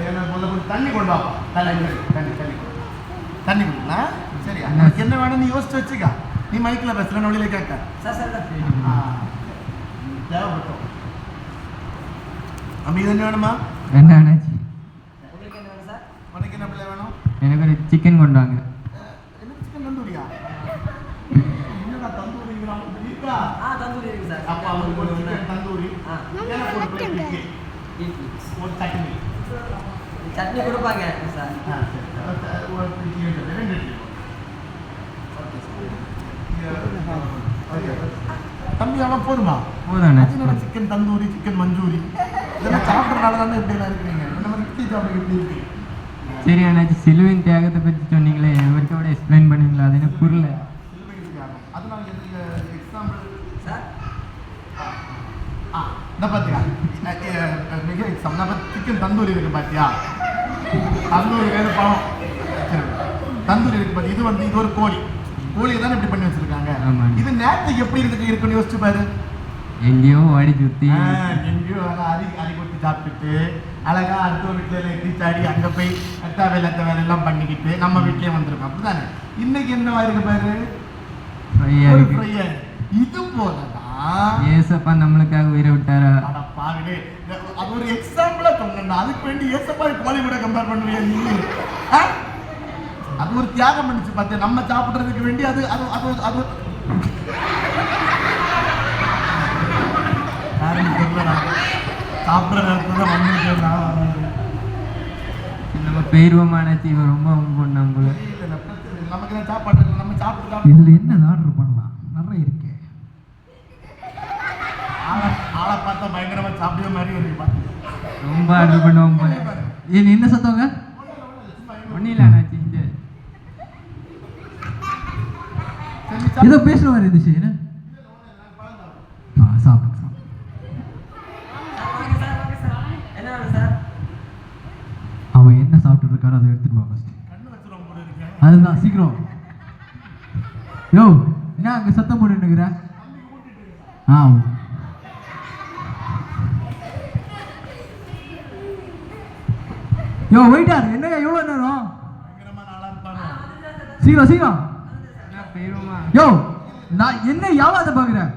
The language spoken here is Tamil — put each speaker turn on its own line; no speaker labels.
எனக்கு கொஞ்சம் தண்ணி கொண்டு வாப்பா. தண்ணி கொடுக்கலாம். சரி, எனக்கு என்ன வேணும் நீ யோசிச்சு வச்சுக்கா. நீ மைக்கில் பேசுகிற நொழியில கேட்க தேவைப்பட்டோம். அம்மி இது என்ன வேணுமா?
என்ன ஆனாச்சு?
உனக்கு என்ன பிள்ளை வேணும்?
எனக்கு ஒரு சிக்கன் கொண்டு வாங்க.
என்ன சிக்கன் தந்தூரியா? என்னடா தந்தூரி இருக்கா?
தந்தூரி இருக்கு சார்.
அப்போ அவங்களுக்கு ஒரு சிக்கன் தந்தூரி, எனக்கு ஒரு பிளேட் இட்லி, ஒரு சட்னி.
சட்னி கொடுப்பாங்க சார்.
ஒரு இட்லி, 2 இட்லி. தம்பி அவன் போதுமா?
போதும்.
சிக்கன் தந்தூரி, சிக்கன் மஞ்சூரி இதெல்லாம் சாப்பிட்றதுனால தானே இப்படி எல்லாம் இருக்கிறீங்க. இந்த மாதிரி இட்லி சாப்பிட எப்படி இருக்கு?
சரி அண்ணாச்சி, சிலுவின் தியாகத்தை பற்றி சொன்னீங்களே, எவருக்கோட எக்ஸ்பிளைன் பண்ணுவீங்களா? அது எனக்கு புரியல.
அதனால எக்ஸாம்பிள்
சார்
இந்த பார்த்தியா மிக எக்ஸாம்பிள் நம்ம சிக்கன் தந்தூரி இருக்கு பார்த்தியா? தந்தூரி வேறு பழம் தந்தூரி இருக்கு பார்த்தியா? இது ஒரு கோழியை தானே இப்படி பண்ணி வச்சிருக்காங்க. இது நேரத்துக்கு எப்படி இருக்குன்னு யோசிச்சு பாரு.
எங்கேயோ வாடி சுற்றி
எங்கேயோ அரி கொட்டி சாப்பிட்டுட்டு அழகா அடுத்த வீட்டில் எட்டிச்சாடி அங்கே போய் வேலை எல்லாம் பண்ணிக்கிட்டு நம்ம வீட்லேயே வந்திருக்கோம். அப்படிதானே? இன்னைக்கு என்னவா இருக்கு பாரு, இது போலதான்
ஏசப்பா நம்மளுக்காக உயிரை விட்டாரா?
பாருங்க, அது ஒரு எக்ஸாம்பிளா சொன்னா அதுக்கு வேண்டி ஏசப்பா கோழி கூட கம்பேர் பண்ணுவியா நீ? அது ஒரு தியாகம் பண்ணிச்சு பார்த்தியா நம்ம சாப்பிட்றதுக்கு வேண்டி. அது அது அது அது சாப்பிட்ற நேரத்தில் தான்
நம்ம பெயர்வமான இவன் ரொம்ப பண்ணாம போல.
நமக்கு தான் சாப்பாடு நம்ம சாப்பிட்டு
இதில் என்ன ஆர்டர் பண்ணலாம்? நிறைய இருக்கு.
ஆளை பார்த்தா பயங்கரமா சாப்பிடுற மாதிரி இருக்கு.
ரொம்ப ஆர்டர் பண்ணுவோம் போல. இது என்ன சத்தவங்க? ஒன்றும் இல்லை அண்ணாச்சி, ஏதோ பேசுகிற மாதிரி இருந்துச்சு. என்ன சாப்பிடுங்க. அவன் என்ன சாப்பிட்டு இருக்காரோ அதை எடுத்துட்டு வா ஃபர்ஸ்ட். அதுதான் சீக்கிரம். யோ என்ன அங்கே சத்தம் போட்டுக்கிற? யோ வெயிட்டார், என்னங்க எவ்வளோ நேரம்? சீக்கிரம். யோ நான் என்ன யாவாத பார்க்குறேன்?